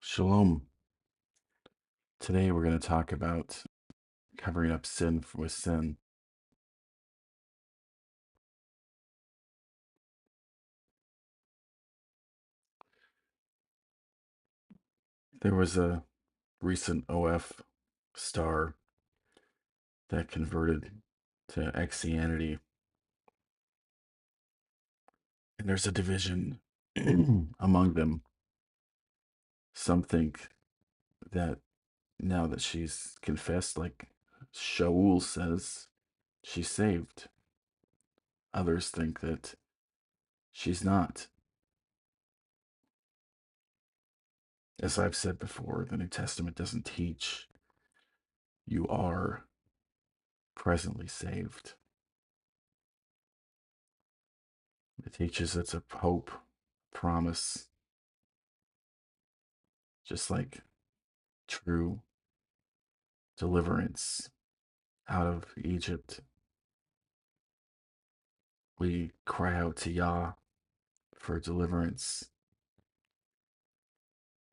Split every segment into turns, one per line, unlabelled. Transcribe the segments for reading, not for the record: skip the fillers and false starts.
Shalom. Today we're going to talk about covering up sin with sin. There was a recent OF star that converted to Christianity, and there's a division among them. Some think that now that she's confessed, like Shaul says, she's saved. Others think that she's not. As I've said before, the New Testament doesn't teach you are presently saved. It teaches it's a hope, promise, just like true deliverance out of Egypt. We cry out to Yah for deliverance,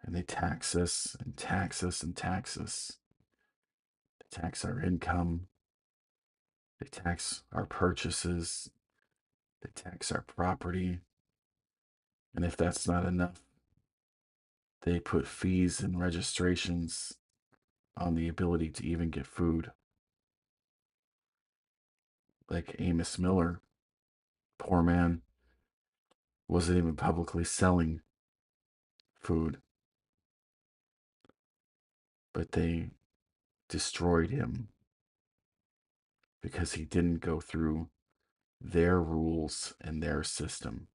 and they tax us and tax us and tax us. They tax our income, they tax our purchases, they tax our property. And if that's not enough, they put fees and registrations on the ability to even get food. Like Amos Miller, poor man, wasn't even publicly selling food, but they destroyed him because he didn't go through their rules and their system.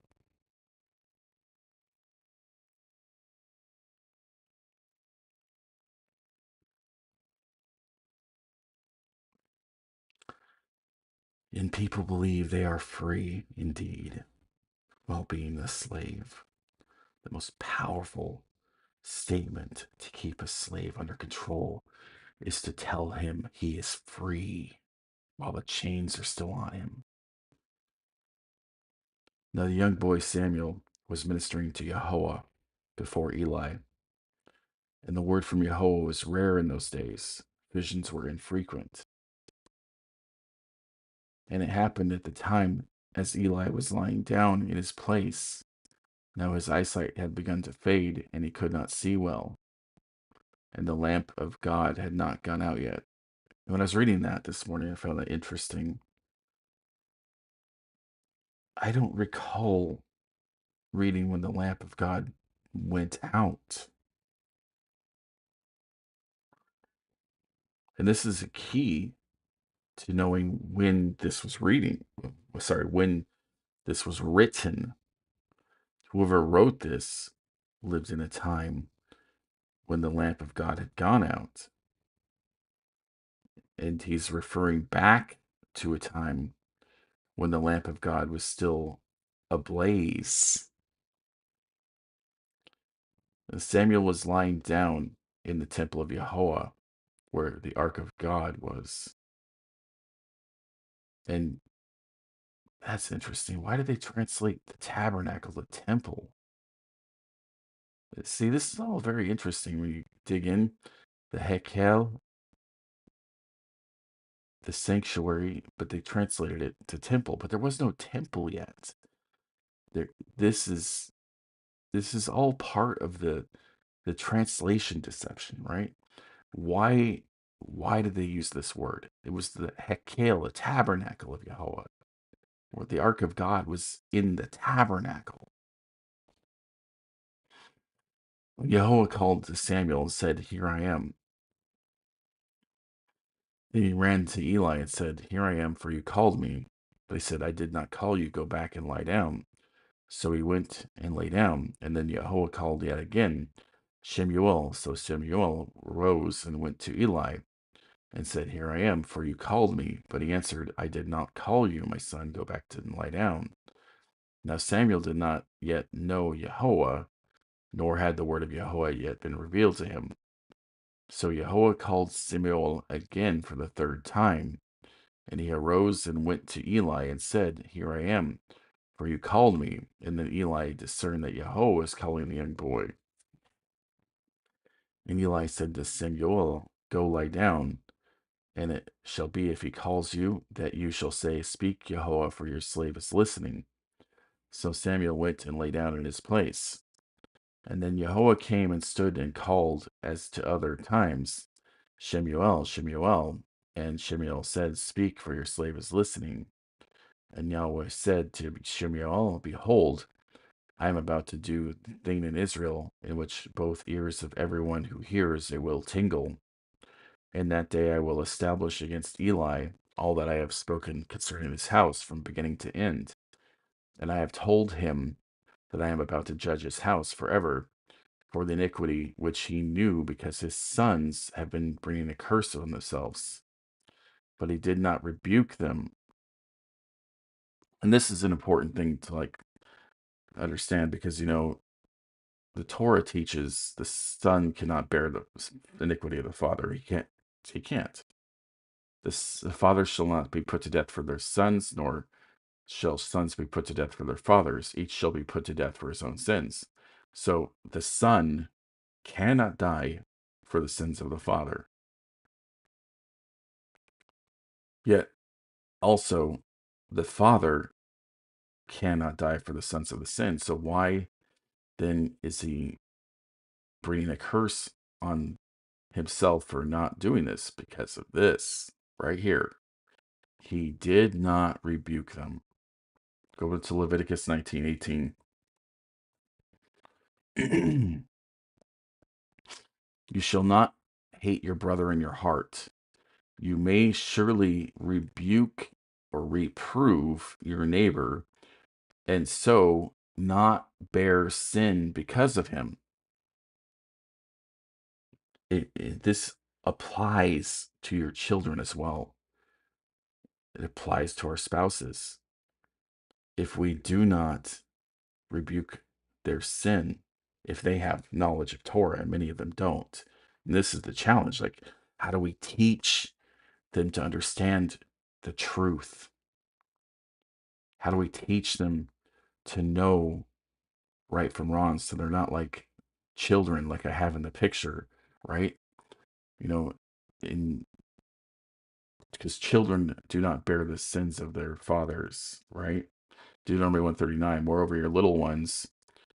And people believe they are free indeed while being a slave. The most powerful statement to keep a slave under control is to tell him he is free while the chains are still on him. Now, the young boy Samuel was ministering to Yahweh before Eli, and the word from Yahweh was rare in those days. Visions were infrequent. And it happened at the time as Eli was lying down in his place. Now his eyesight had begun to fade, and he could not see well, and the lamp of God had not gone out yet. And when I was reading that this morning, I found that interesting. I don't recall reading when the lamp of God went out. And this is a key to knowing when this was when this was written. Whoever wrote this lived in a time when the lamp of God had gone out. And he's referring back to a time when the lamp of God was still ablaze. Samuel was lying down in the temple of Yahweh, where the ark of God was. And that's interesting. Why did they translate the tabernacle to temple? See, this is all very interesting when you dig in. The Hekel, the sanctuary, but they translated it to temple. But there was no temple yet. There, this is this is all part of the translation deception, right? Why why did they use this word? It was the Hekel, the tabernacle of Yahweh, where the ark of God was in the tabernacle. Yahweh called to Samuel and said, "Here I am." Then he ran to Eli and said, "Here I am, for you called me." But he said, "I did not call you. Go back and lie down." So he went and lay down. And then Yahweh called yet again, "Shemuel." So Shemuel rose and went to Eli and said, "Here I am, for you called me." But he answered, "I did not call you, my son. Go back and lie down." Now Samuel did not yet know Yahweh, nor had the word of Yahweh yet been revealed to him. So Yahweh called Samuel again for the third time. And he arose and went to Eli and said, "Here I am, for you called me." And then Eli discerned that Yahweh was calling the young boy. And Eli said to Samuel, go lie down. And it shall be, if he calls you, that you shall say, speak, Jehovah, for your slave is listening. So Samuel went and lay down in his place. And then Jehovah came and stood and called as to other times, Shemuel, Shemuel. And Shemuel said, speak, for your slave is listening. And Yahweh said to Shemuel, behold, I am about to do the thing in Israel, in which both ears of everyone who hears it will tingle. In that day I will establish against Eli all that I have spoken concerning his house from beginning to end. And I have told him that I am about to judge his house forever for the iniquity which he knew, because his sons have been bringing a curse on themselves. But he did not rebuke them. And this is an important thing to understand, because the Torah teaches the son cannot bear the iniquity of the father. He can't. The father shall not be put to death for their sons, nor shall sons be put to death for their fathers. Each shall be put to death for his own sins. So the son cannot die for the sins of the father. Yet also the father cannot die for the sons of the sin. So why then is he bringing a curse on himself for not doing this? Because of this right here. He did not rebuke them. Go to Leviticus 19:18. You shall not hate your brother in your heart. You may surely rebuke or reprove your neighbor, and so not bear sin because of him. This applies to your children as well. It applies to our spouses. If we do not rebuke their sin, if they have knowledge of Torah, and many of them don't, and this is the challenge, like, how do we teach them to understand the truth? How do we teach them to know right from wrong, so they're not like children like I have in the picture, right? You know, in because children do not bear the sins of their fathers, right? Deuteronomy 139. Moreover, your little ones,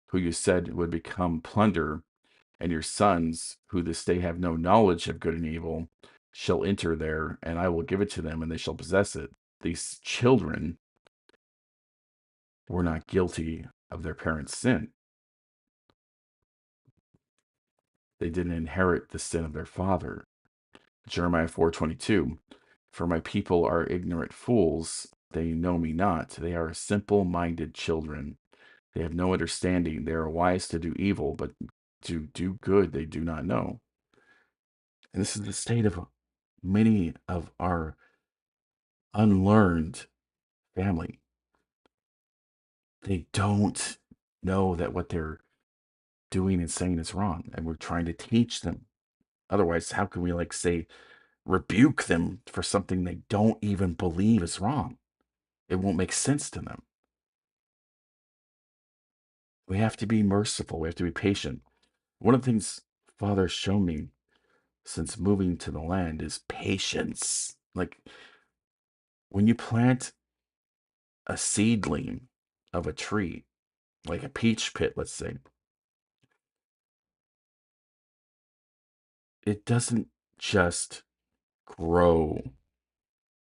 who you said would become plunder, and your sons, who this day have no knowledge of good and evil, shall enter there, and I will give it to them, and they shall possess it. These children were not guilty of their parents' sin. They didn't inherit the sin of their father. Jeremiah 4:22. For my people are ignorant fools, they know me not. They are simple-minded children. They have no understanding. They are wise to do evil, but to do good they do not know. And this is the state of many of our unlearned family. They don't know that what they're doing and saying is wrong, and we're trying to teach them. Otherwise, how can we say rebuke them for something they don't even believe is wrong? It won't make sense to them. We have to be merciful. We have to be patient. One of the things Father's shown me since moving to the land is patience. Like, when you plant a seedling of a tree, like a peach pit, let's say, it doesn't just grow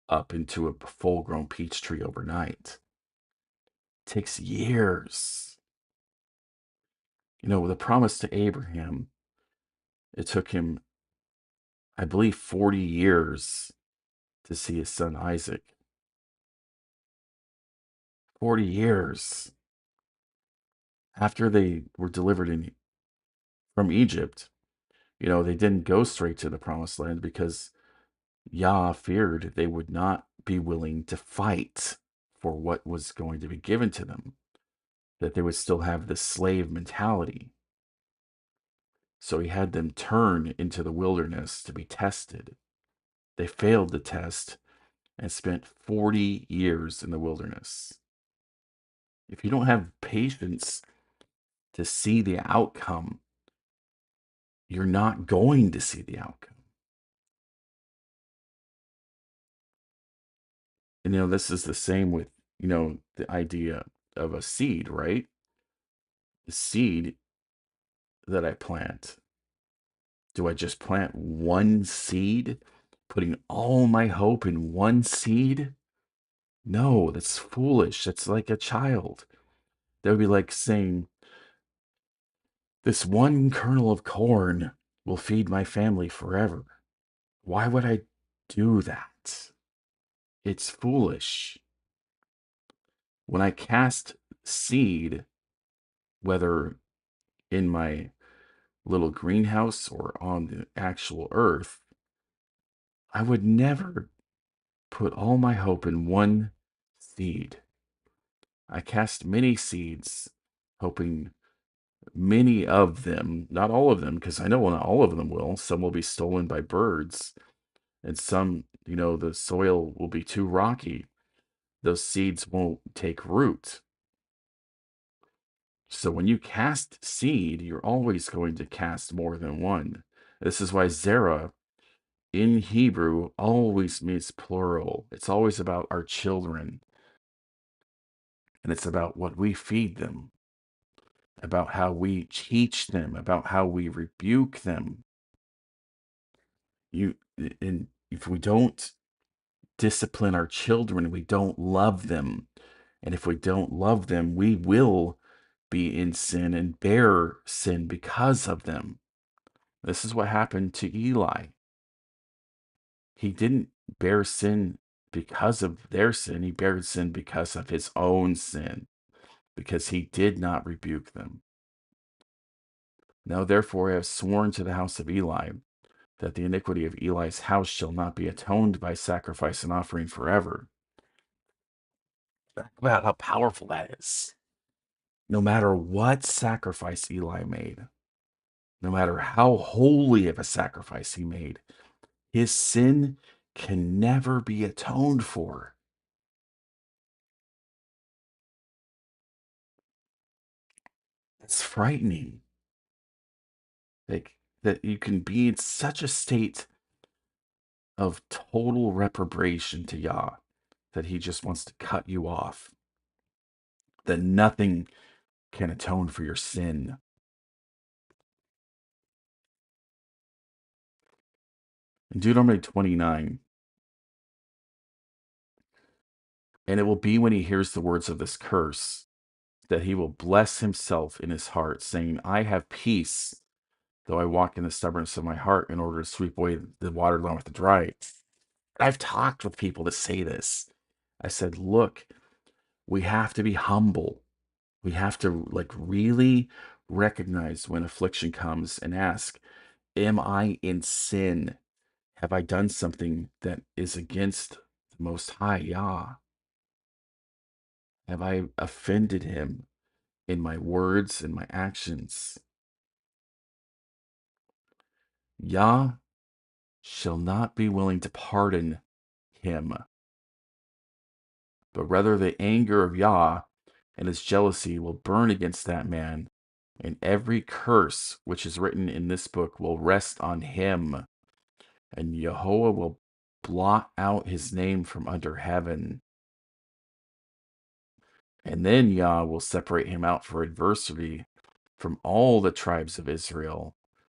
up into a full grown peach tree overnight. It takes years. The promise to Abraham, it took him, I believe, 40 years to see his son Isaac. 40 years after they were delivered from Egypt. They didn't go straight to the promised land because Yah feared they would not be willing to fight for what was going to be given to them, that they would still have this slave mentality. So he had them turn into the wilderness to be tested. They failed the test and spent 40 years in the wilderness. If you don't have patience to see the outcome you're not going to see the outcome. And, this is the same with, the idea of a seed, right? The seed that I plant, do I just plant one seed, putting all my hope in one seed? No, that's foolish. That's like a child. That would be like saying, this one kernel of corn will feed my family forever. Why would I do that? It's foolish. When I cast seed, whether in my little greenhouse or on the actual earth, I would never put all my hope in one seed. I cast many seeds, hoping many of them, not all of them, because I know not all of them will. Some will be stolen by birds, and some, the soil will be too rocky. Those seeds won't take root. So when you cast seed, you're always going to cast more than one. This is why Zerah in Hebrew always means plural. It's always about our children, and it's about what we feed them, about how we teach them, about how we rebuke them. You and if we don't discipline our children, we don't love them. And if we don't love them, we will be in sin and bear sin because of them. This is what happened to Eli. He didn't bear sin because of their sin, he bared sin because of his own sin, because he did not rebuke them. Now, therefore, I have sworn to the house of Eli that the iniquity of Eli's house shall not be atoned by sacrifice and offering forever. Think about how powerful that is. No matter what sacrifice Eli made, no matter how holy of a sacrifice he made, his sin can never be atoned for. It's frightening. Like that you can be in such a state of total reprobation to Yah that he just wants to cut you off, that nothing can atone for your sin. In Deuteronomy 29, and it will be when he hears the words of this curse that he will bless himself in his heart, saying, I have peace, though I walk in the stubbornness of my heart in order to sweep away the water along with the dry. I've talked with people that say this. I said, look, we have to be humble. We have to really recognize when affliction comes and ask, am I in sin? Have I done something that is against the Most High Yah? Have I offended him in my words and my actions? Yah shall not be willing to pardon him, but rather the anger of Yah and his jealousy will burn against that man, and every curse which is written in this book will rest on him, and Jehovah will blot out his name from under heaven. And then Yah will separate him out for adversity from all the tribes of Israel,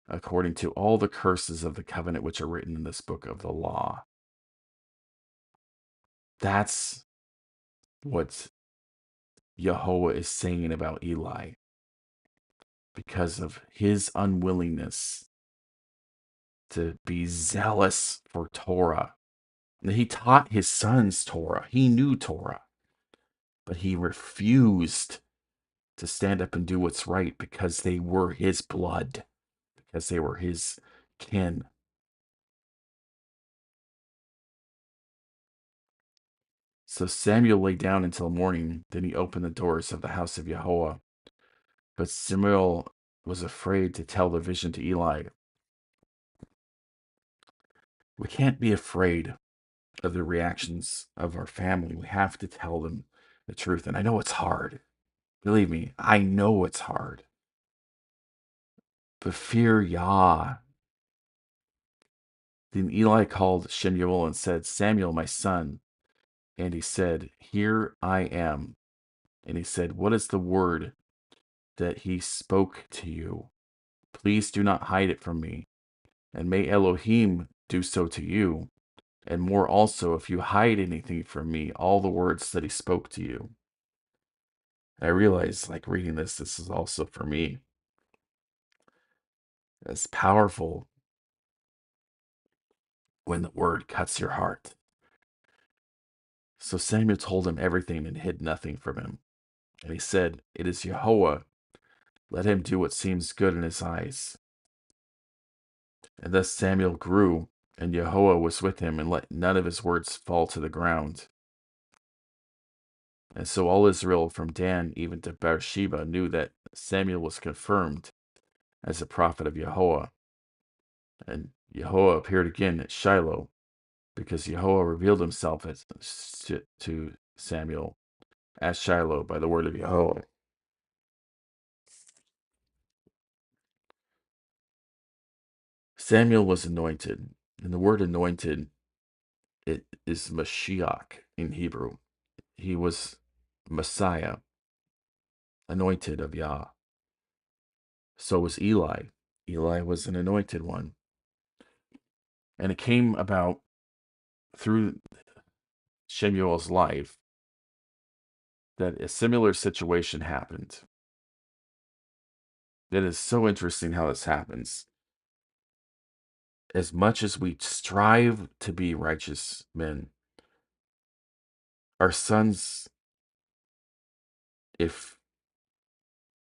according to all the curses of the covenant which are written in this book of the law. That's what Yahweh is saying about Eli, because of his unwillingness to be zealous for Torah. And he taught his sons Torah. He knew Torah, but he refused to stand up and do what's right because they were his blood, because they were his kin. So Samuel lay down until morning. Then he opened the doors of the house of Yahweh. But Samuel was afraid to tell the vision to Eli. We can't be afraid of the reactions of our family. We have to tell them the truth. And I know it's hard. Believe me, I know it's hard. but fear Yah. Then Eli called Shemuel and said, Samuel, my son. And he said, Here I am. And he said, What is the word that he spoke to you? Please do not hide it from me. And may Elohim do so to you, and more also, if you hide anything from me, all the words that he spoke to you. I realize, like reading this is also for me. It's powerful when the word cuts your heart. So Samuel told him everything and hid nothing from him. And he said, It is Yahweh. Let him do what seems good in his eyes. And thus Samuel grew, and Yahweh was with him, and let none of his words fall to the ground. And so all Israel from Dan even to Beersheba knew that Samuel was confirmed as a prophet of Yahweh. And Yahweh appeared again at Shiloh, because Yahweh revealed himself to Samuel at Shiloh by the word of Yahweh. Samuel was anointed, and the word anointed, it is Mashiach in Hebrew. He was Messiah, anointed of Yah. So was Eli. Eli was an anointed one. And it came about through Shemuel's life that a similar situation happened. It is so interesting how this happens. As much as we strive to be righteous men, our sons, if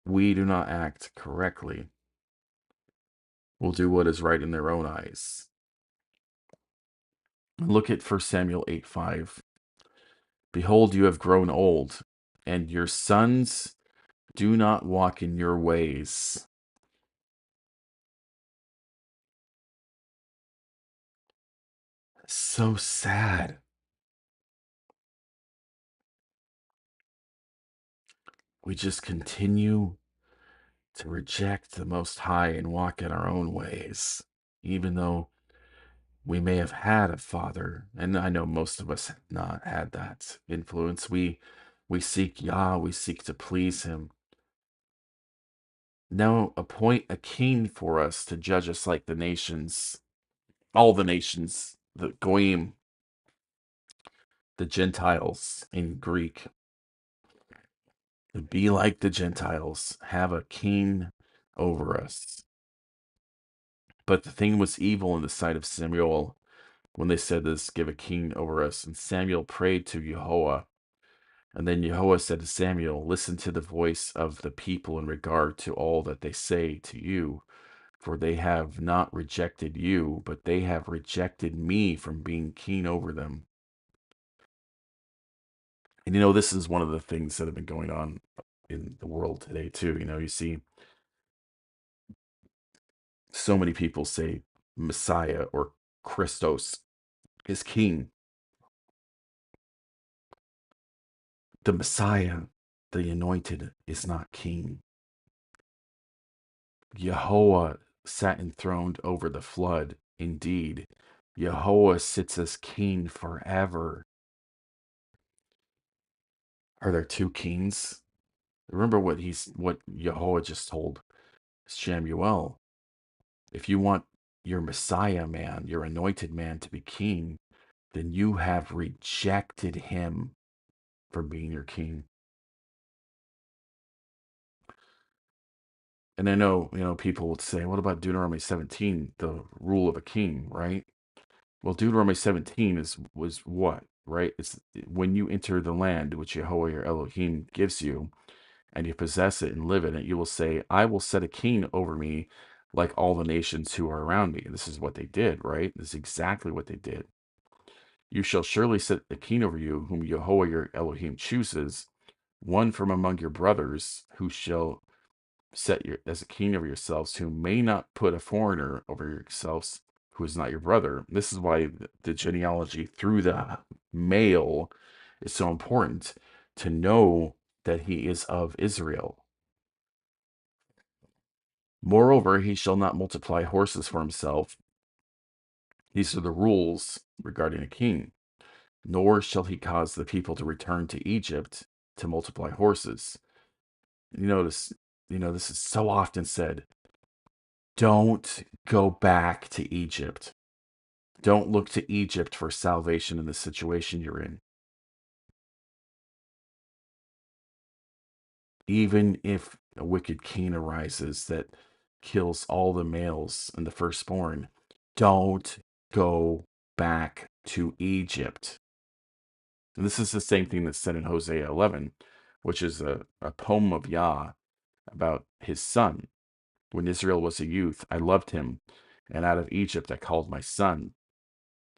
we do not act correctly, will do what is right in their own eyes. Look at 1 Samuel 8:5. Behold, you have grown old, and your sons do not walk in your ways. So sad. We just continue to reject the Most High and walk in our own ways, even though we may have had a father, and I know most of us have not had that influence. We seek Yah, we seek to please Him. Now appoint a king for us to judge us like the nations, all the nations, the Goyim, the Gentiles in Greek. Be like the Gentiles, have a king over us. But the thing was evil in the sight of Samuel when they said this, give a king over us. And Samuel prayed to Jehovah. And then Jehovah said to Samuel, listen to the voice of the people in regard to all that they say to you, for they have not rejected you, but they have rejected me from being king over them. And this is one of the things that have been going on in the world today too. You see so many people say Messiah or Christos is king. The Messiah, the anointed, is not king. Yahweh sat enthroned over the flood. Indeed, Yahweh sits as king forever. Are there two kings? Remember what Yahweh just told Shemuel. If you want your Messiah man, your anointed man to be king, then you have rejected him from being your king. And I know, people would say, what about Deuteronomy 17, the rule of a king, right? Well, Deuteronomy 17 was what, right? It's when you enter the land which Jehovah your Elohim gives you, and you possess it and live in it, you will say, I will set a king over me like all the nations who are around me. And this is what they did, right? This is exactly what they did. You shall surely set a king over you, whom Jehovah your Elohim chooses, one from among your brothers, who shall set your as a king over yourselves, who may not put a foreigner over yourselves who is not your brother. This is why the genealogy through the male is so important, to know that he is of Israel. Moreover, he shall not multiply horses for himself. These are the rules regarding a king. Nor shall he cause the people to return to Egypt to multiply horses. You notice, this is so often said. Don't go back to Egypt. Don't look to Egypt for salvation in the situation you're in. Even if a wicked king arises that kills all the males and the firstborn, don't go back to Egypt. And this is the same thing that's said in Hosea 11, which is a poem of Yah about his son. When Israel was a youth, I loved him, and out of Egypt I called my son.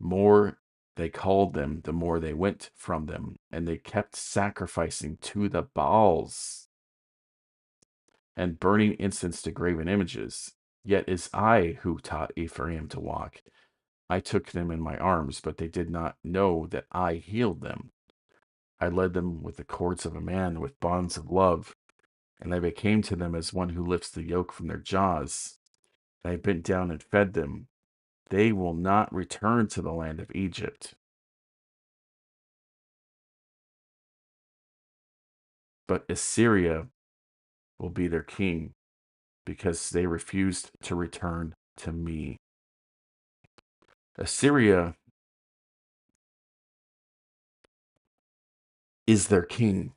More they called them, the more they went from them, and they kept sacrificing to the Baals and burning incense to graven images. Yet is I who taught Ephraim to walk. I took them in my arms, but they did not know that I healed them. I led them with the cords of a man, with bonds of love, and I became to them as one who lifts the yoke from their jaws. I bent down and fed them. They will not return to the land of Egypt, but Assyria will be their king because they refused to return to me. Assyria is their king.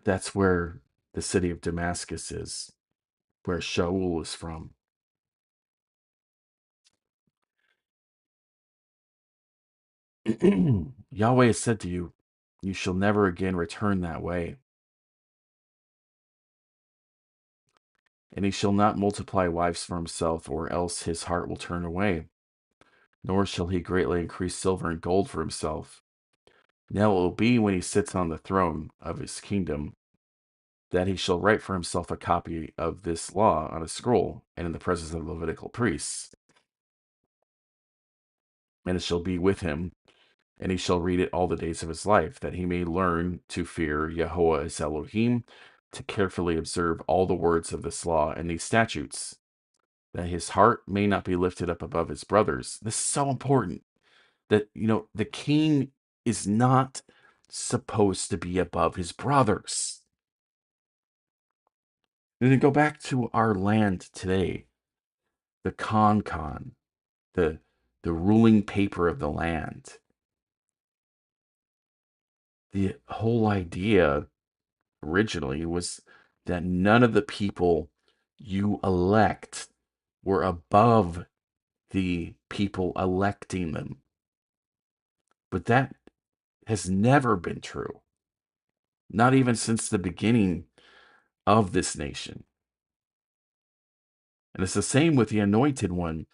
That's where the city of Damascus is, where Shaul is from. Yahweh has said to you, you shall never again return that way. And he shall not multiply wives for himself, or else his heart will turn away. Nor shall he greatly increase silver and gold for himself. Now it will be when he sits on the throne of his kingdom that he shall write for himself a copy of this law on a scroll, and in the presence of the Levitical priests. And it shall be with him, and he shall read it all the days of his life, that he may learn to fear Yahweh as Elohim, to carefully observe all the words of this law and these statutes, that his heart may not be lifted up above his brothers. This is so important that, the king is not supposed to be above his brothers. And then go back to our land today, the con, the ruling paper of the land. The whole idea originally was that none of the people you elect were above the people electing them. But that has never been true, not even since the beginning of this nation. And it's the same with the anointed one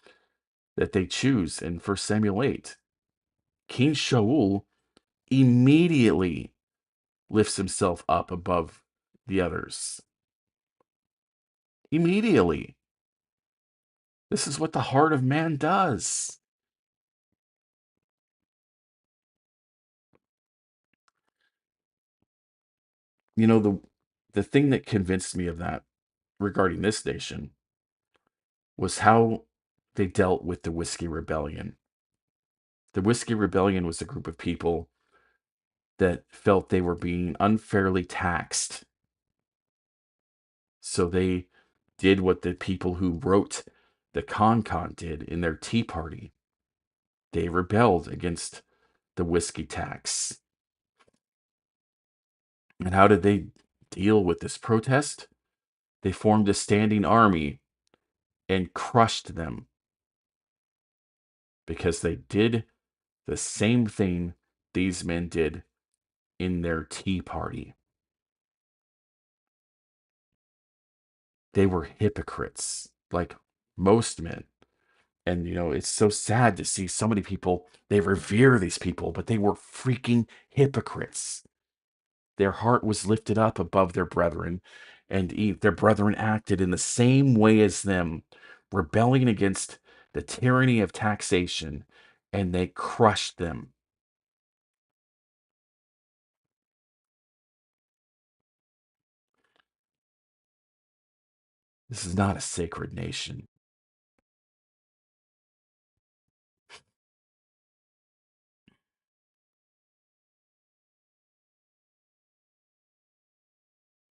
that they choose in 1 Samuel 8. King Shaul immediately lifts himself up above the others. Immediately. This is what the heart of man does. The thing that convinced me of that regarding this nation was how they dealt with the Whiskey Rebellion. The Whiskey Rebellion was a group of people that felt they were being unfairly taxed. So they did what the people who wrote the Con did in their Tea Party. They rebelled against the whiskey tax. And how did they deal with this protest? They formed a standing army and crushed them because they did the same thing these men did in their Tea Party. They were hypocrites, like most men. And, it's so sad to see so many people, they revere these people, but they were freaking hypocrites. Their heart was lifted up above their brethren, and their brethren acted in the same way as them, rebelling against the tyranny of taxation, and they crushed them. This is not a sacred nation.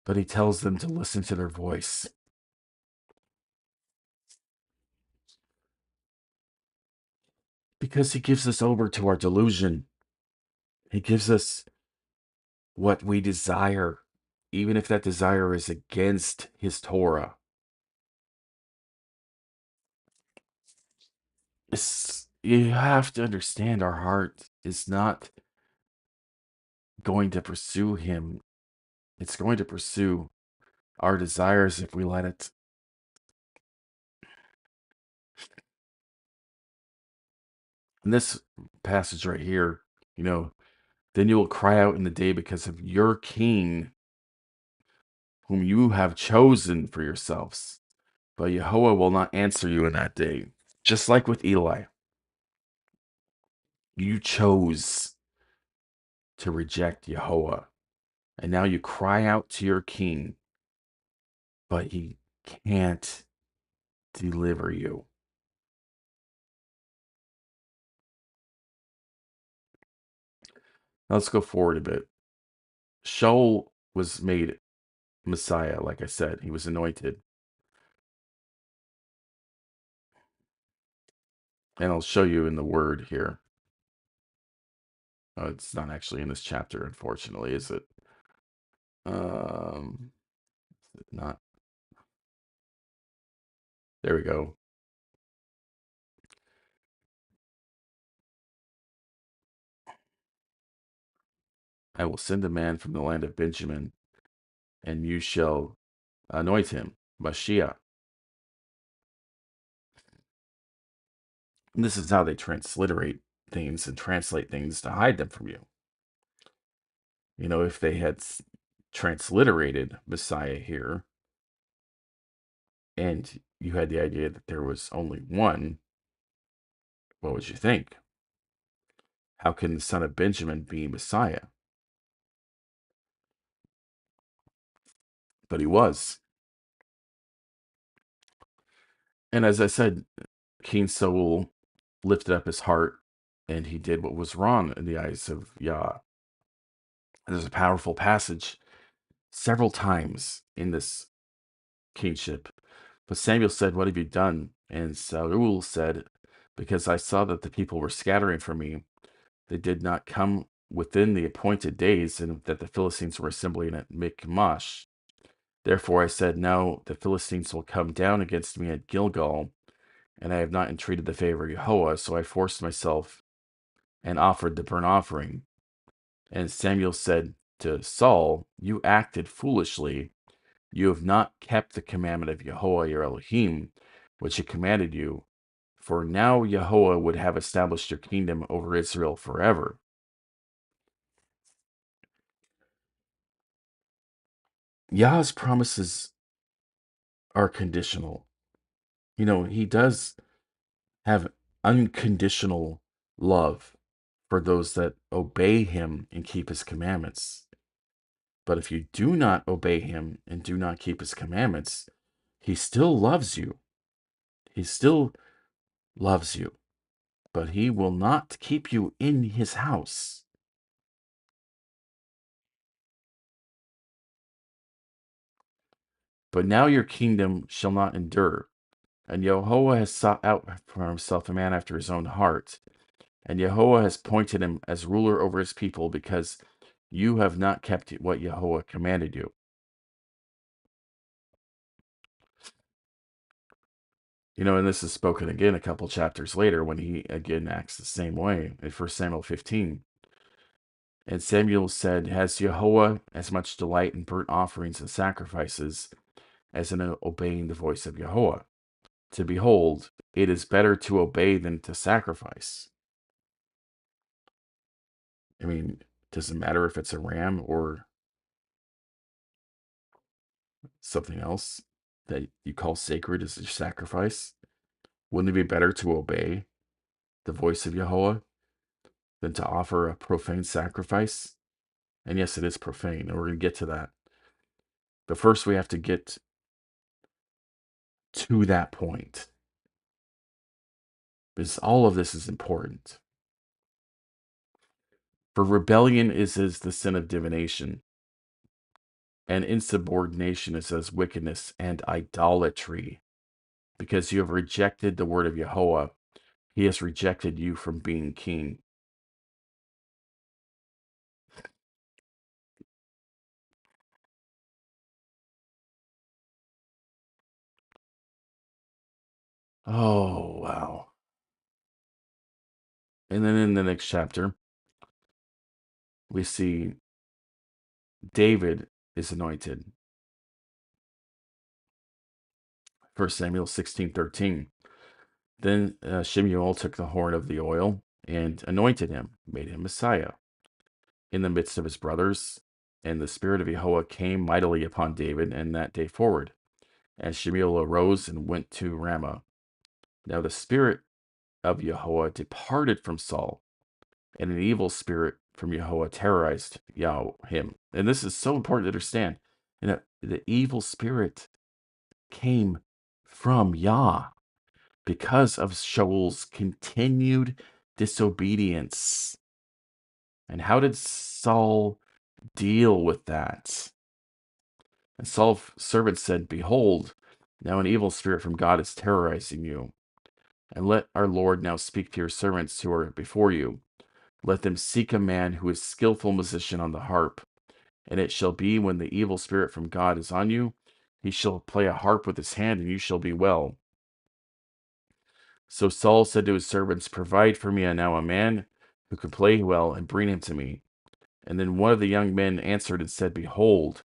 But he tells them to listen to their voice because he gives us over to our delusion. He gives us what we desire, even if that desire is against his Torah. You have to understand our heart is not going to pursue him. It's going to pursue our desires if we let it. In this passage right here, you know, then you will cry out in the day because of your king, whom you have chosen for yourselves. But Yahweh will not answer you in that day. Just like with Eli, you chose to reject Yahweh. And now you cry out to your king, but he can't deliver you. Now let's go forward a bit. Shaul was made Messiah, like I said. He was anointed. And I'll show you in the word here. It's not actually in this chapter, unfortunately, is it? Um, not. There we go. I will send a man from the land of Benjamin, and you shall anoint him, Mashiach. And this is how they transliterate things and translate things to hide them from you. You know, if they had transliterated Messiah here, and you had the idea that there was only one, what would you think? How can the son of Benjamin be Messiah? But he was. And as I said, King Saul lifted up his heart and he did what was wrong in the eyes of Yah. And there's a powerful passage several times in this kingship. But Samuel said, "What have you done?" And Saul said, "Because I saw that the people were scattering from me, they did not come within the appointed days, and that the Philistines were assembling at Michmash. Therefore I said, now the Philistines will come down against me at Gilgal, and I have not entreated the favor of Jehovah, so I forced myself and offered the burnt offering." And Samuel said to Saul, "You acted foolishly. You have not kept the commandment of Jehovah your Elohim, which he commanded you. For now Jehovah would have established your kingdom over Israel forever." Yah's promises are conditional. You know, he does have unconditional love for those that obey him and keep his commandments. But if you do not obey him and do not keep his commandments, he still loves you. He still loves you, but he will not keep you in his house. But now your kingdom shall not endure. And Jehovah has sought out for himself a man after his own heart. And Jehovah has appointed him as ruler over his people because you have not kept what Jehovah commanded you. You know, and this is spoken again a couple chapters later when he again acts the same way in 1 Samuel 15. And Samuel said, "Has Jehovah as much delight in burnt offerings and sacrifices as in obeying the voice of Jehovah? To behold, it is better to obey than to sacrifice." I mean, does it matter if it's a ram or something else that you call sacred as your sacrifice? Wouldn't it be better to obey the voice of Jehovah than to offer a profane sacrifice? And yes, it is profane, and we're going to get to that. But first, we have to get to that point. Because all of this is important. For rebellion is as the sin of divination, and insubordination is as wickedness and idolatry. Because you have rejected the word of Yahweh, he has rejected you from being king. Oh, wow. And then in the next chapter, we see David is anointed. 1 Samuel 16:13. Then Shemuel took the horn of the oil and anointed him, made him Messiah, in the midst of his brothers. And the Spirit of Yahweh came mightily upon David, and that day forward. And Shemuel arose and went to Ramah. Now the Spirit of Yahweh departed from Saul, and an evil spirit from Yahweh terrorized him. And this is so important to understand. The evil spirit came from Yah because of Shaul's continued disobedience. And how did Saul deal with that? And Saul's servant said, "Behold, now an evil spirit from God is terrorizing you. And let our Lord now speak to your servants who are before you. Let them seek a man who is skillful musician on the harp. And it shall be when the evil spirit from God is on you, he shall play a harp with his hand, and you shall be well." So Saul said to his servants, "Provide for me now a man who can play well, and bring him to me." And then one of the young men answered and said, "Behold,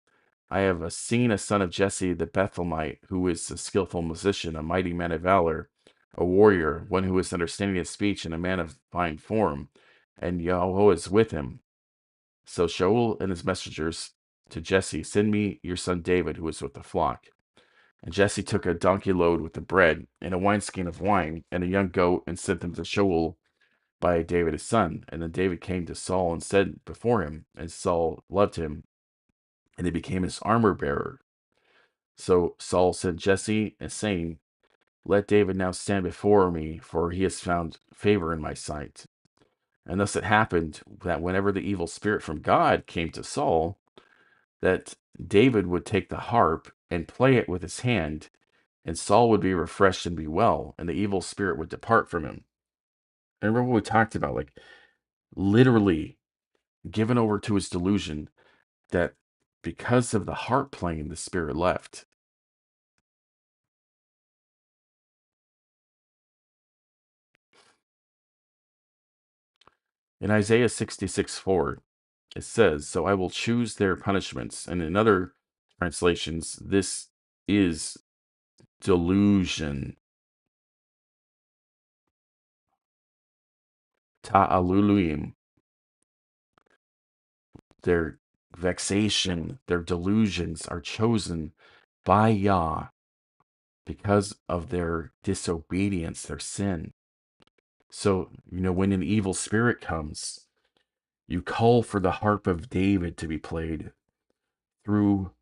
I have seen a son of Jesse the Bethlehemite, who is a skillful musician, a mighty man of valor, a warrior, one who is understanding of speech, and a man of fine form, and Yahweh is with him." So Shaul and his messengers to Jesse, "Send me your son David, who is with the flock." And Jesse took a donkey load with the bread and a wineskin of wine and a young goat, and sent them to Shaul by David his son. And then David came to Saul and said before him, and Saul loved him, and he became his armor bearer. So Saul sent Jesse, and saying, "Let David now stand before me, for he has found favor in my sight." And thus it happened that whenever the evil spirit from God came to Saul, that David would take the harp and play it with his hand, and Saul would be refreshed and be well, and the evil spirit would depart from him. And remember what we talked about, like literally given over to his delusion, that because of the harp playing, the spirit left. In Isaiah 66:4, it says, "So I will choose their punishments." And in other translations, this is delusion. Ta'aluluim, their vexation, their delusions are chosen by Yah because of their disobedience, their sin. So, when an evil spirit comes, you call for the harp of David to be played through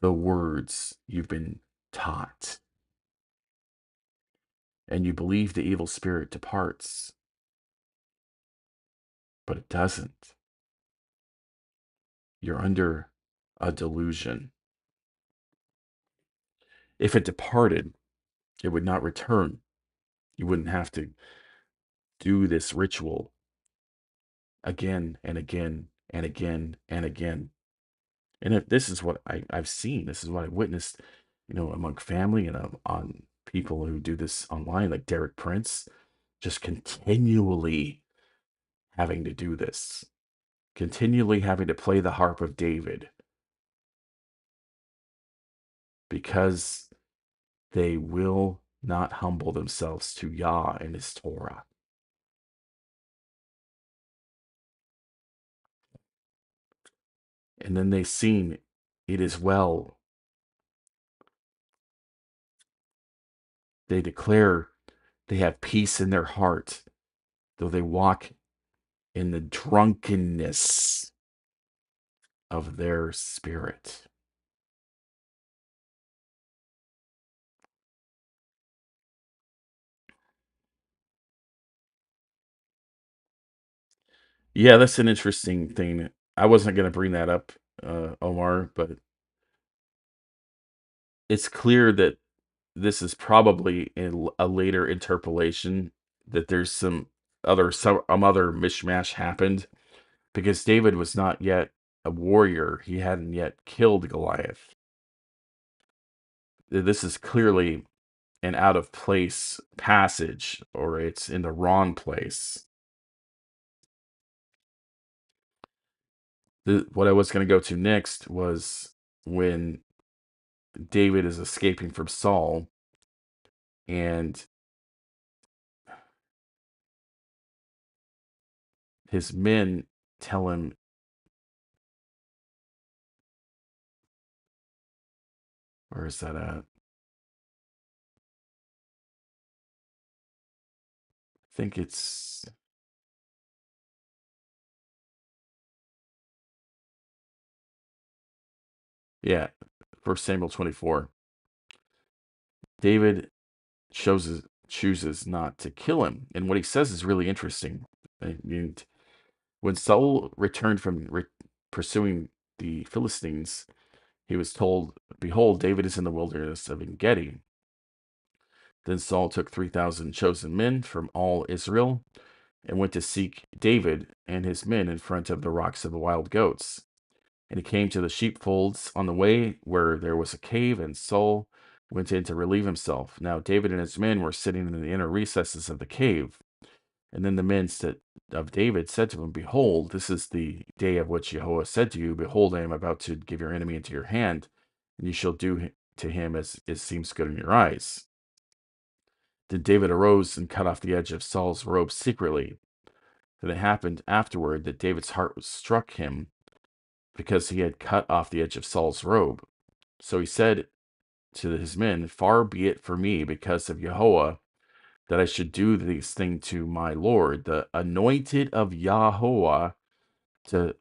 the words you've been taught. And you believe the evil spirit departs, but it doesn't. You're under a delusion. If it departed, it would not return. You wouldn't have to do this ritual again and again and again and again. And if this is what I've seen, this is what I witnessed, among family and on people who do this online, like Derek Prince, just continually having to do this, continually having to play the harp of David because they will not humble themselves to Yah and his Torah. And then they sing, "It is well." They declare they have peace in their heart, though they walk in the drunkenness of their spirit. Yeah, that's an interesting thing. I wasn't going to bring that up, Omar, but it's clear that this is probably a later interpolation, that there's some other mishmash happened, because David was not yet a warrior. He hadn't yet killed Goliath. This is clearly an out of place passage, or it's in the wrong place. What I was going to go to next was when David is escaping from Saul, and his men tell him, where is that at? I think it's, yeah, 1 Samuel 24. David chooses not to kill him. And what he says is really interesting. And when Saul returned from pursuing the Philistines, he was told, "Behold, David is in the wilderness of En-gedi." Then Saul took 3,000 chosen men from all Israel and went to seek David and his men in front of the rocks of the wild goats. And he came to the sheepfolds on the way where there was a cave, and Saul went in to relieve himself. Now David and his men were sitting in the inner recesses of the cave. And then the men of David said to him, "Behold, this is the day of which Jehovah said to you, Behold, I am about to give your enemy into your hand, and you shall do to him as it seems good in your eyes." Then David arose and cut off the edge of Saul's robe secretly. Then it happened afterward that David's heart was struck him because he had cut off the edge of Saul's robe. So he said to his men, "Far be it for me, because of Jehovah, that I should do these things to my Lord, the anointed of Yahweh, to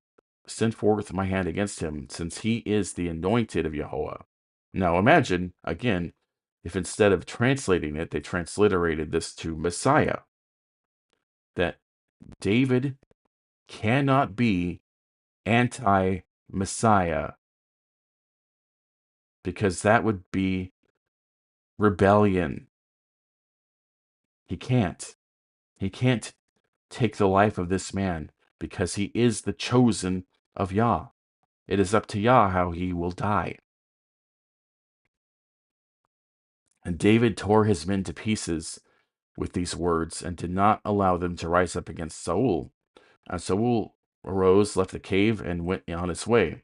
send forth my hand against him, since he is the anointed of Yahweh." Now imagine, again, if instead of translating it, they transliterated this to Messiah, that David cannot be anti Messiah, because that would be rebellion. He can't. He can't take the life of this man because he is the chosen of Yah. It is up to Yah how he will die. And David tore his men to pieces with these words and did not allow them to rise up against Saul. And Saul arose, left the cave, and went on his way.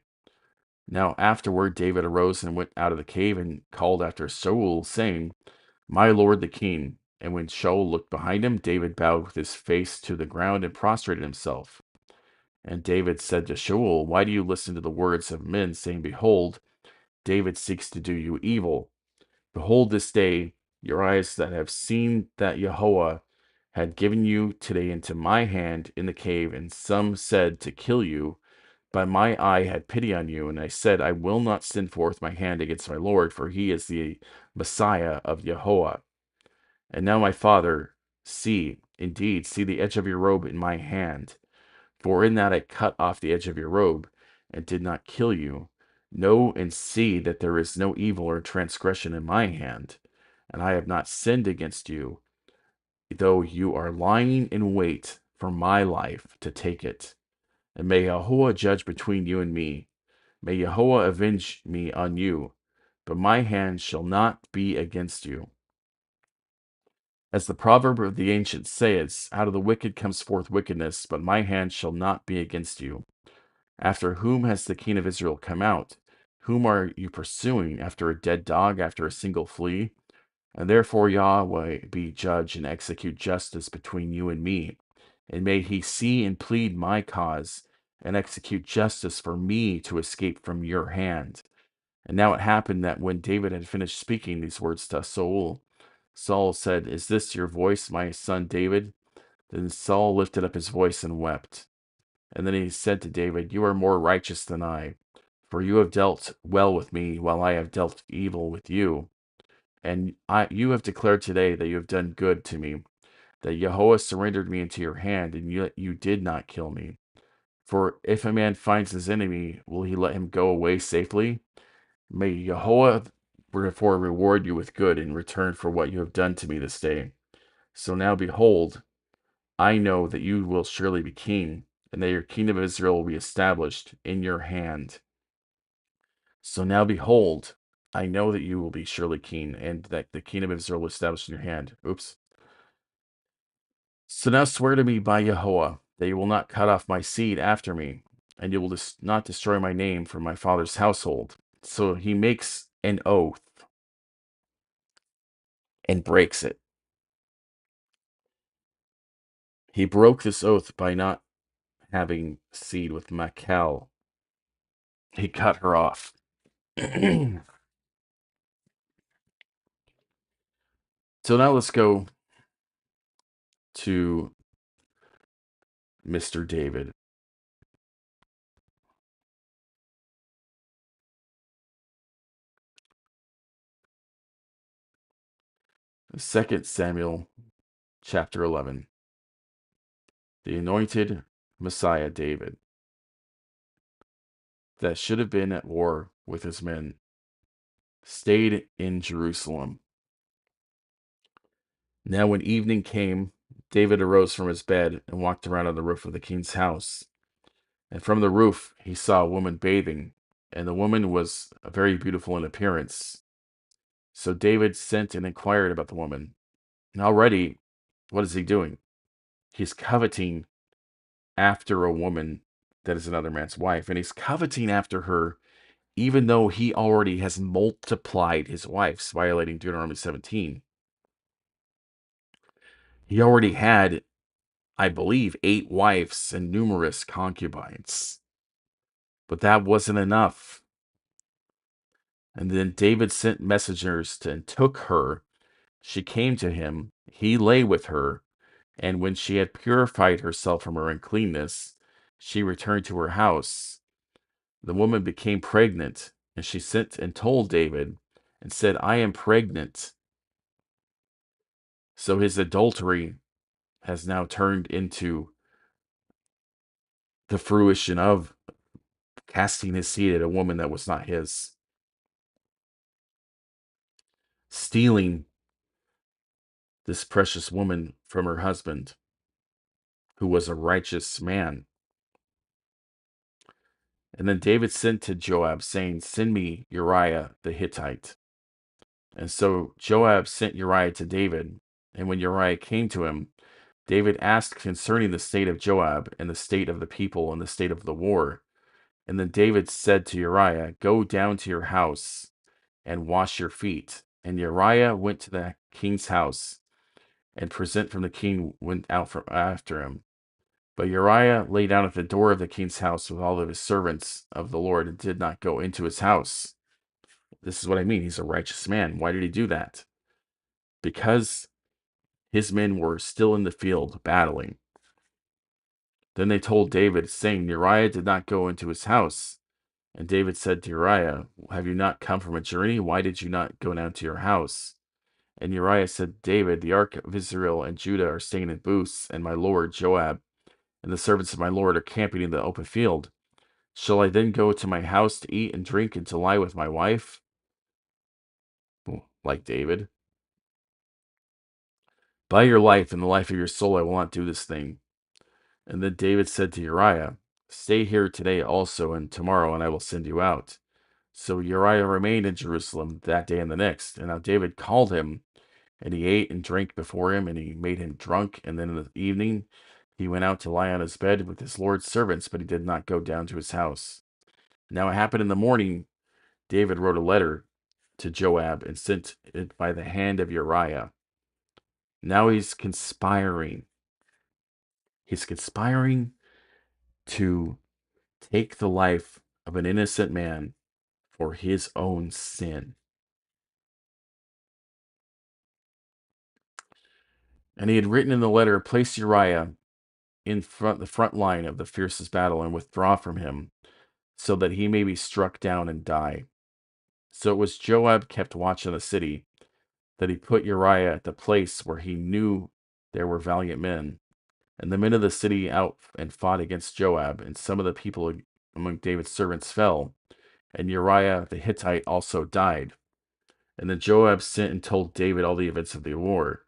Now afterward David arose and went out of the cave and called after Saul, saying, "My lord the king." And when Shaul looked behind him, David bowed with his face to the ground and prostrated himself. And David said to Shaul, "Why do you listen to the words of men, saying, Behold, David seeks to do you evil? Behold, this day your eyes that have seen that Jehovah had given you today into my hand in the cave, and some said to kill you. But my eye had pity on you, and I said, I will not send forth my hand against my Lord, for he is the Messiah of Jehovah. And now, my father, indeed, see the edge of your robe in my hand. For in that I cut off the edge of your robe, and did not kill you. Know and see that there is no evil or transgression in my hand, and I have not sinned against you, though you are lying in wait for my life to take it. And may Yahweh judge between you and me. May Yahweh avenge me on you, but my hand shall not be against you. As the proverb of the ancients says, out of the wicked comes forth wickedness, but my hand shall not be against you. After whom has the king of Israel come out? Whom are you pursuing? After a dead dog, after a single flea? And therefore Yahweh be judge and execute justice between you and me. And may he see and plead my cause, and execute justice for me to escape from your hand. And now it happened that when David had finished speaking these words to Saul, Saul said, Is this your voice, my son David? Then Saul lifted up his voice and wept. And then he said to David, You are more righteous than I, for you have dealt well with me, while I have dealt evil with you. And you have declared today that you have done good to me, that Jehovah surrendered me into your hand, and yet you did not kill me. For if a man finds his enemy, will he let him go away safely? May Yahweh therefore reward you with good in return for what you have done to me this day. So now behold, I know that you will surely be king, and that your kingdom of Israel will be established in your hand. So now behold, I know that you will be surely king, and that the kingdom of Israel will be established in your hand. Oops. So now swear to me by Yahweh that you will not cut off my seed after me, and you will not destroy my name from my father's household. So he makes an oath and breaks it. He broke this oath by not having seed with Machel. He cut her off. So now let's go to Mr. David. Second Samuel chapter 11. The anointed Messiah David that should have been at war with his men stayed in Jerusalem. Now when evening came, David arose from his bed and walked around on the roof of the king's house. And from the roof he saw a woman bathing, and the woman was very beautiful in appearance. So David sent and inquired about the woman. And already, what is he doing? He's coveting after a woman that is another man's wife, and he's coveting after her even though he already has multiplied his wives, violating Deuteronomy 17. He already had, I believe, 8 wives and numerous concubines. But that wasn't enough. And then David sent messengers and took her. She came to him. He lay with her. And when she had purified herself from her uncleanness, she returned to her house. The woman became pregnant, and she sent and told David and said, I am pregnant. So his adultery has now turned into the fruition of casting his seed at a woman that was not his, stealing this precious woman from her husband, who was a righteous man. And then David sent to Joab, saying, send me Uriah the Hittite. And so Joab sent Uriah to David. And when Uriah came to him, David asked concerning the state of Joab, and the state of the people, and the state of the war. And then David said to Uriah, go down to your house and wash your feet. And Uriah went to the king's house, and present from the king went out from after him. But Uriah lay down at the door of the king's house with all of his servants of the Lord, and did not go into his house. This is what I mean. He's a righteous man. Why did he do that? Because his men were still in the field battling. Then they told David, saying, Uriah did not go into his house. And David said to Uriah, have you not come from a journey? Why did you not go down to your house? And Uriah said, David, the ark of Israel and Judah are staying in booths, and my lord Joab and the servants of my lord are camping in the open field. Shall I then go to my house to eat and drink and to lie with my wife? Like David. By your life and the life of your soul, I will not do this thing. And then David said to Uriah, stay here today also and tomorrow, and I will send you out. So Uriah remained in Jerusalem that day and the next. And now David called him, and he ate and drank before him, and he made him drunk. And then in the evening he went out to lie on his bed with his Lord's servants, but he did not go down to his house. Now it happened in the morning, David wrote a letter to Joab and sent it by the hand of Uriah. Now he's conspiring. He's conspiring to take the life of an innocent man for his own sin. And he had written in the letter, place Uriah in the front line of the fiercest battle and withdraw from him, so that he may be struck down and die. So it was Joab kept watch on the city, that he put Uriah at the place where he knew there were valiant men, And the men of the city out and fought against Joab, and some of the people among David's servants fell, and Uriah the Hittite also died. And then Joab sent and told David all the events of the war.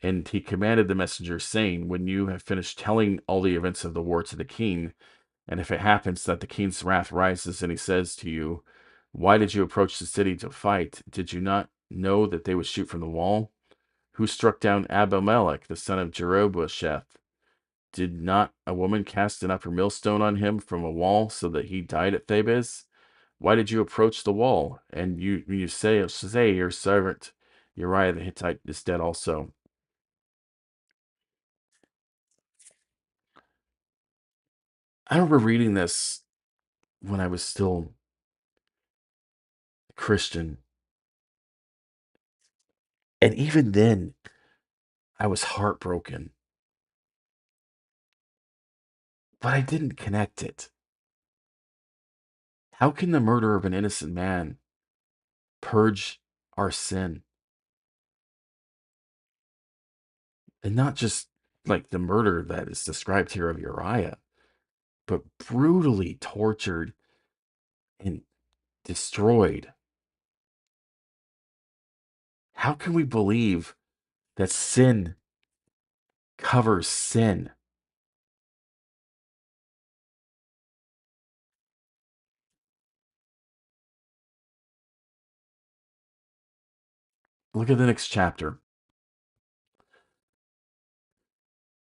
And he commanded the messenger, saying, when you have finished telling all the events of the war to the king, and if it happens that the king's wrath rises, and he says to you, why did you approach the city to fight? Did you not know that they would shoot from the wall? Who struck down Abimelech, the son of Jerubbesheth? Did not a woman cast an upper millstone on him from a wall so that he died at Thebez? Why did you approach the wall? And you say your servant Uriah the Hittite is dead also. I remember reading this when I was still a Christian. And even then, I was heartbroken. But I didn't connect it. How can the murder of an innocent man purge our sin? And not just like the murder that is described here of Uriah, but brutally tortured and destroyed. How can we believe that sin covers sin? Look at the next chapter.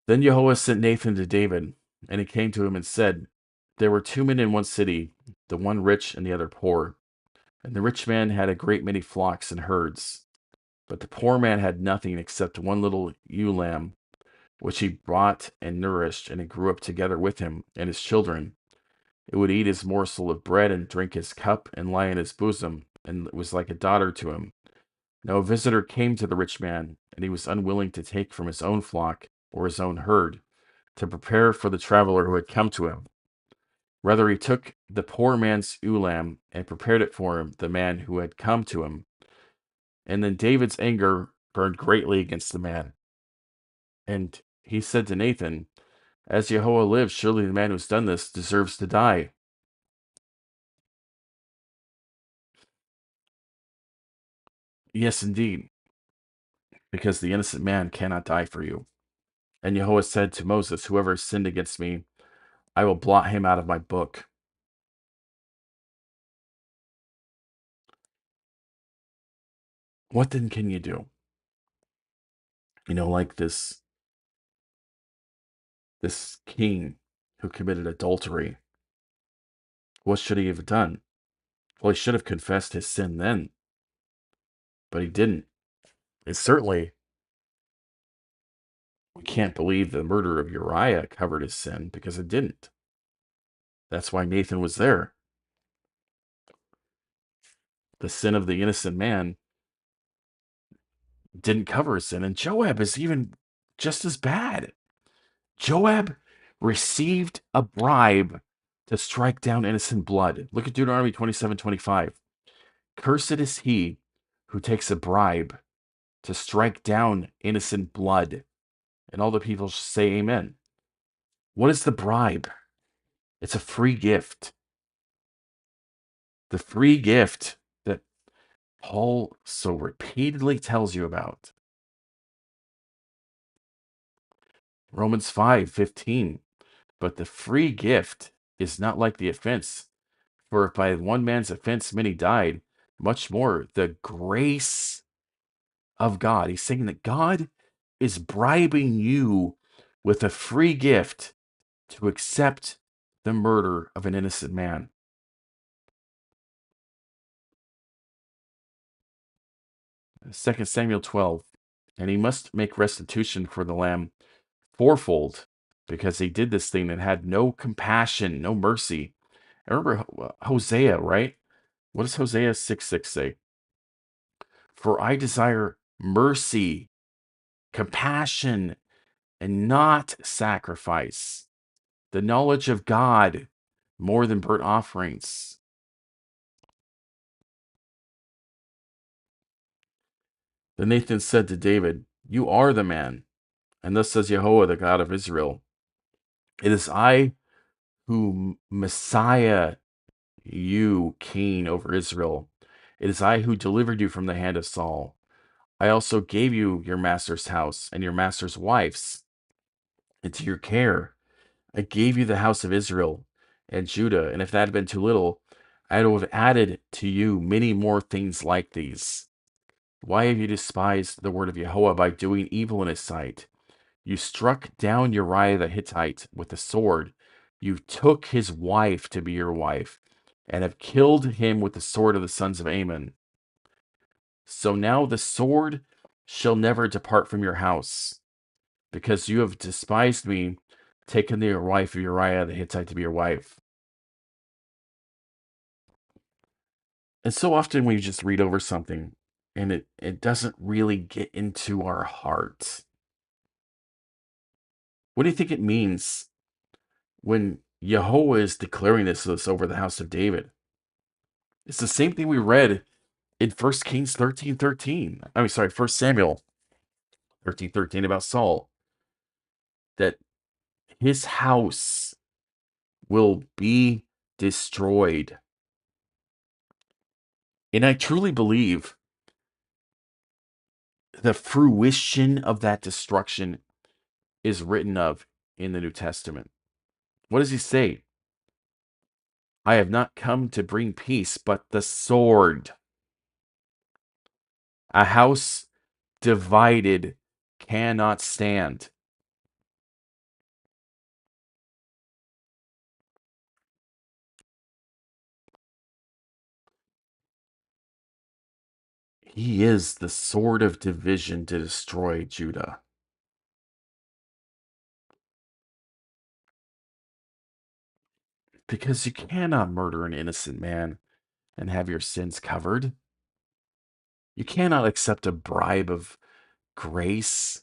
Then Jehovah sent Nathan to David, and he came to him and said, there were two men in one city, the one rich and the other poor. And the rich man had a great many flocks and herds, but the poor man had nothing except one little ewe lamb, which he brought and nourished, and it grew up together with him and his children. It would eat his morsel of bread and drink his cup and lie in his bosom, and it was like a daughter to him. Now a visitor came to the rich man, and he was unwilling to take from his own flock or his own herd to prepare for the traveler who had come to him. Rather, he took the poor man's ewe lamb and prepared it for him, the man who had come to him. And then David's anger burned greatly against the man. And he said to Nathan, as Jehovah lives, surely the man who's done this deserves to die. Yes, indeed, because the innocent man cannot die for you. And Jehovah said to Moses, whoever sinned against me, I will blot him out of my book. What then can you do? Like this king who committed adultery. What should he have done? Well, he should have confessed his sin then, but he didn't. And certainly, we can't believe the murder of Uriah covered his sin because it didn't. That's why Nathan was there. The sin of the innocent man didn't cover his sin, and Joab is even just as bad. Joab received a bribe to strike down innocent blood. Look at Deuteronomy 27:25. Cursed is he who takes a bribe to strike down innocent blood. And all the people say amen. What is the bribe? It's a free gift. The free gift that Paul so repeatedly tells you about. Romans 5:15. But the free gift is not like the offense. For if by one man's offense many died, much more the grace of God. He's saying that God is bribing you with a free gift to accept the murder of an innocent man. 2 Samuel 12. And he must make restitution for the lamb fourfold, because he did this thing and had no compassion, no mercy. I remember Hosea, right? What does Hosea 6:6 say? For I desire mercy, compassion, and not sacrifice, the knowledge of God more than burnt offerings. Then Nathan said to David, you are the man. And thus says Jehovah, the God of Israel, it is I who Messiah you, king over Israel. It is I who delivered you from the hand of Saul. I also gave you your master's house and your master's wives into your care. I gave you the house of Israel and Judah, and if that had been too little, I would have added to you many more things like these. Why have you despised the word of Jehovah by doing evil in his sight? You struck down Uriah the Hittite with the sword. You took his wife to be your wife, and have killed him with the sword of the sons of Ammon. So now the sword shall never depart from your house, because you have despised me, taken the wife of Uriah the Hittite to be your wife. And so often we just read over something and it doesn't really get into our heart. What do you think it means when Yahweh is declaring this over the house of David? It's the same thing we read in 1 Kings 13:13. I mean, sorry, 1 Samuel 13:13 about Saul, that his house will be destroyed. And I truly believe the fruition of that destruction is written of in the New Testament. What does he say? I have not come to bring peace, but the sword. A house divided cannot stand. He is the sword of division to destroy Judah. Because you cannot murder an innocent man and have your sins covered. You cannot accept a bribe of grace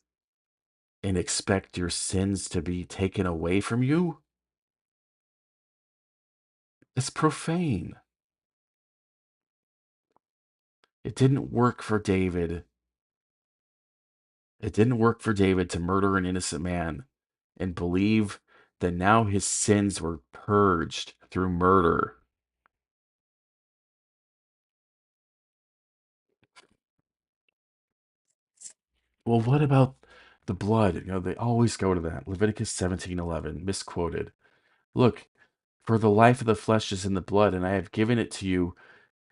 and expect your sins to be taken away from you. It's profane. It didn't work for David. It didn't work for David to murder an innocent man and believe that now his sins were purged through murder. Well, what about the blood? They always go to that. Leviticus 17:11, misquoted. Look, for the life of the flesh is in the blood, and I have given it to you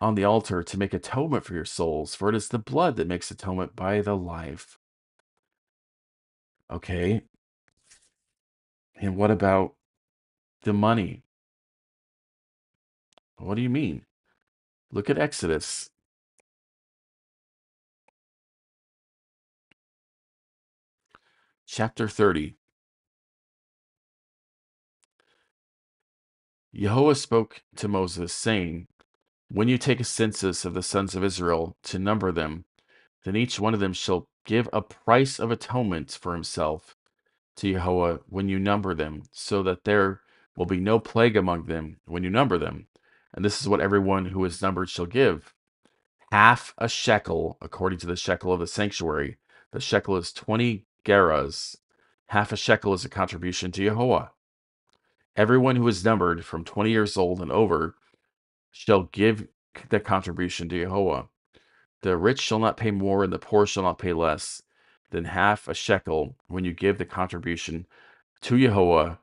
on the altar to make atonement for your souls, for it is the blood that makes atonement by the life. Okay, and what about the money? What do you mean? Look at Exodus chapter 30. Yahweh spoke to Moses, saying, when you take a census of the sons of Israel to number them, then each one of them shall give a price of atonement for himself to Yahweh when you number them, so that there will be no plague among them when you number them. And this is what everyone who is numbered shall give: half a shekel according to the shekel of the sanctuary. The shekel is 20 gerahs. Half a shekel is a contribution to Yahweh. Everyone who is numbered from 20 years old and over shall give the contribution to Yahweh. The rich shall not pay more, and the poor shall not pay less than half a shekel when you give the contribution to Yahweh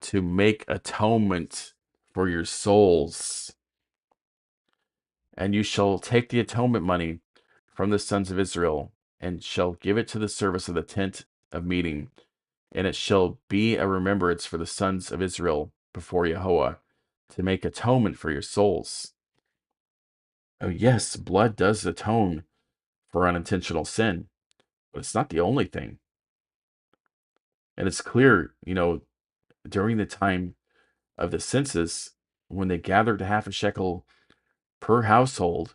to make atonement for your souls. And you shall take the atonement money from the sons of Israel, and shall give it to the service of the tent of meeting, and it shall be a remembrance for the sons of Israel before Yahweh, to make atonement for your souls. Oh, yes, blood does atone for unintentional sin, but it's not the only thing. And it's clear, during the time of the census, when they gathered half a shekel per household,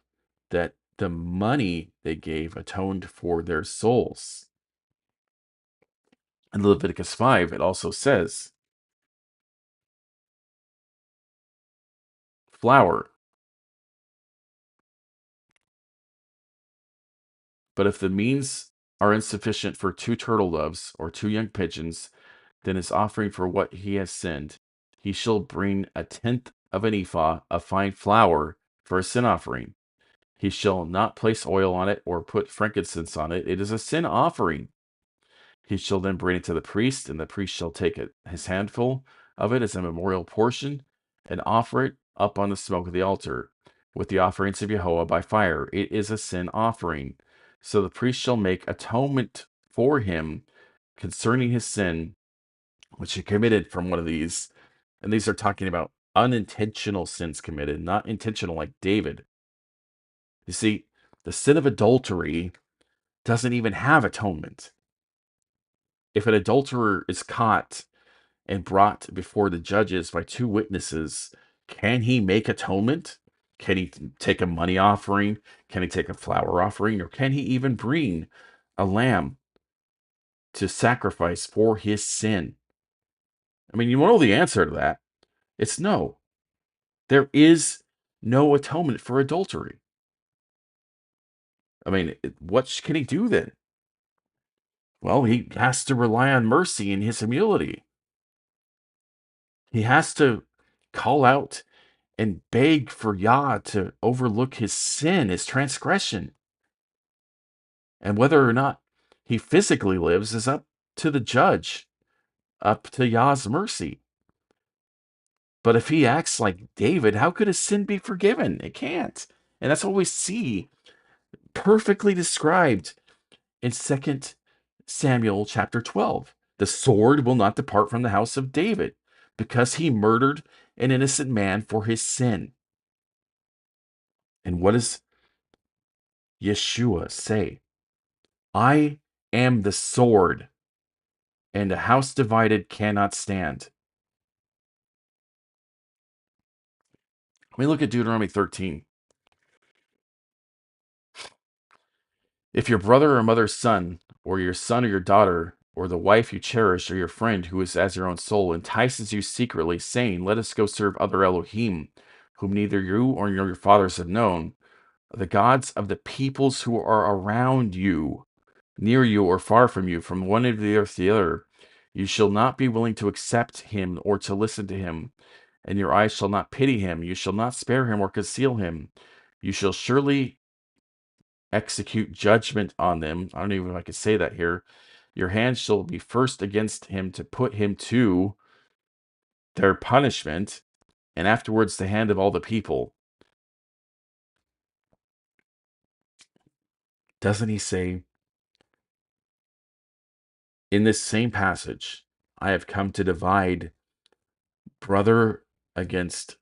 that the money they gave atoned for their souls. In Leviticus 5, it also says, flour. But if the means are insufficient for 2 turtle doves or 2 young pigeons, then his offering for what he has sinned, he shall bring a tenth of an ephah of fine flour for a sin offering. He shall not place oil on it or put frankincense on it. It is a sin offering. He shall then bring it to the priest, and the priest shall take his handful of it as a memorial portion and offer it up on the smoke of the altar with the offerings of Jehovah by fire. It is a sin offering. So the priest shall make atonement for him concerning his sin, which he committed from one of these. And these are talking about unintentional sins committed, not intentional like David. You see, the sin of adultery doesn't even have atonement. If an adulterer is caught and brought before the judges by 2 witnesses, can he make atonement? Can he take a money offering? Can he take a flour offering? Or can he even bring a lamb to sacrifice for his sin? I mean, you know the answer to that. It's no. There is no atonement for adultery. I mean, what can he do then? Well, he has to rely on mercy and his humility. He has to call out and beg for Yah to overlook his sin, his transgression. And whether or not he physically lives is up to the judge, up to Yah's mercy. But if he acts like David, how could his sin be forgiven? It can't. And that's what we see perfectly described in 2 Samuel chapter 12. The sword will not depart from the house of David because he murdered an innocent man for his sin. And what does Yeshua say? I am the sword, and a house divided cannot stand. Let me look at Deuteronomy 13. If your brother or mother's son, or your son or your daughter, or the wife you cherish, or your friend who is as your own soul, entices you secretly, saying, let us go serve other Elohim, whom neither you or your fathers have known, the gods of the peoples who are around you, near you or far from you, from one end of the earth to the other, you shall not be willing to accept him or to listen to him, and your eyes shall not pity him. You shall not spare him or conceal him. You shall surely execute judgment on them. I don't even know if I could say that here. Your hand shall be first against him to put him to their punishment, and afterwards the hand of all the people. Doesn't he say in this same passage, I have come to divide brother against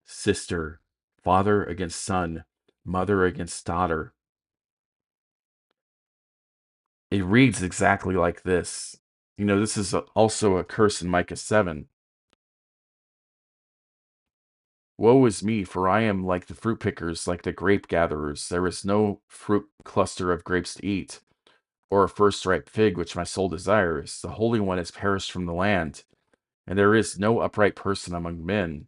sister, father against son, mother against daughter? It reads exactly like this. You know, this is also a curse in Micah 7. Woe is me, for I am like the fruit pickers, like the grape gatherers. There is no fruit cluster of grapes to eat, or a first ripe fig which my soul desires. The Holy One has perished from the land, and there is no upright person among men.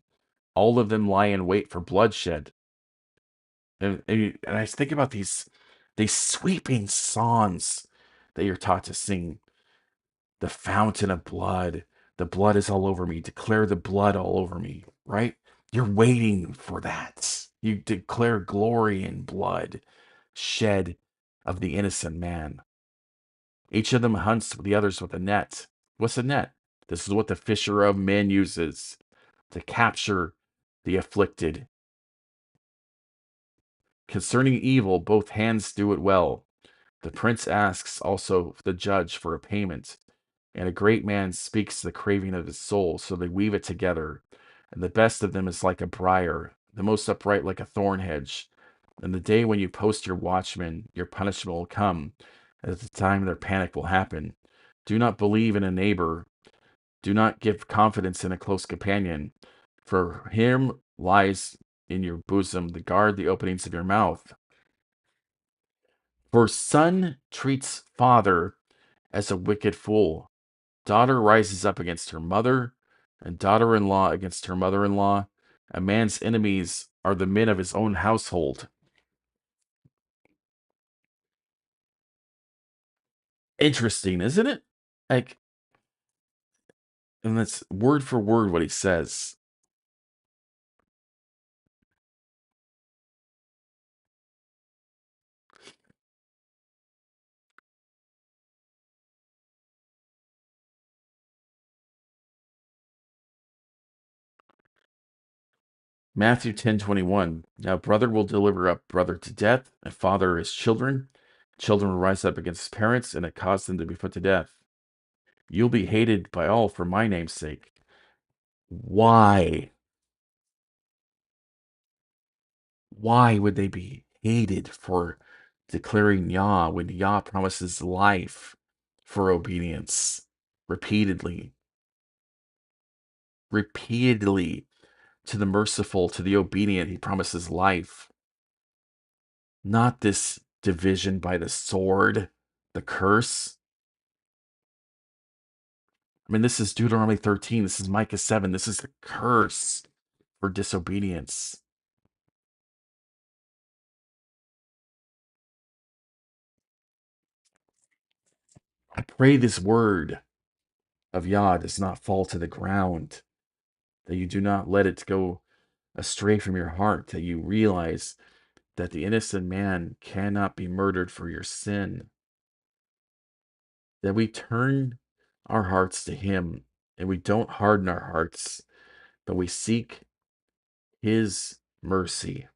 All of them lie in wait for bloodshed. And I think about these sweeping songs that you're taught to sing. The fountain of blood. The blood is all over me. Declare the blood all over me, right? You're waiting for that. You declare glory in blood shed of the innocent man. Each of them hunts the others with a net. What's a net? This is what the fisher of men uses to capture the afflicted. Concerning evil, both hands do it well. The prince asks also the judge for a payment, and a great man speaks the craving of his soul, so they weave it together. And the best of them is like a briar, the most upright like a thorn hedge. And the day when you post your watchmen, your punishment will come. At the time their panic will happen. Do not believe in a neighbor. Do not give confidence in a close companion. For him lies in your bosom to guard the openings of your mouth. For son treats father as a wicked fool. Daughter rises up against her mother, and daughter-in-law against her mother-in-law. A man's enemies are the men of his own household. Interesting, isn't it? Like, and that's word for word what he says. Matthew 10:21. Now brother will deliver up brother to death, and father his children. Children will rise up against his parents, and it cause them to be put to death. You'll be hated by all for my name's sake. Why? Why would they be hated for declaring Yah when Yah promises life for obedience repeatedly? Repeatedly to the merciful, to the obedient, he promises life. Not this division by the sword, the curse. I mean, this is Deuteronomy 13. This is Micah 7. This is the curse for disobedience. I pray this word of Yah does not fall to the ground, that you do not let it go astray from your heart, that you realize that the innocent man cannot be murdered for your sin, that we turn our hearts to Him and we don't harden our hearts, but we seek His mercy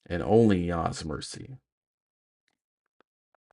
and only Yah's mercy.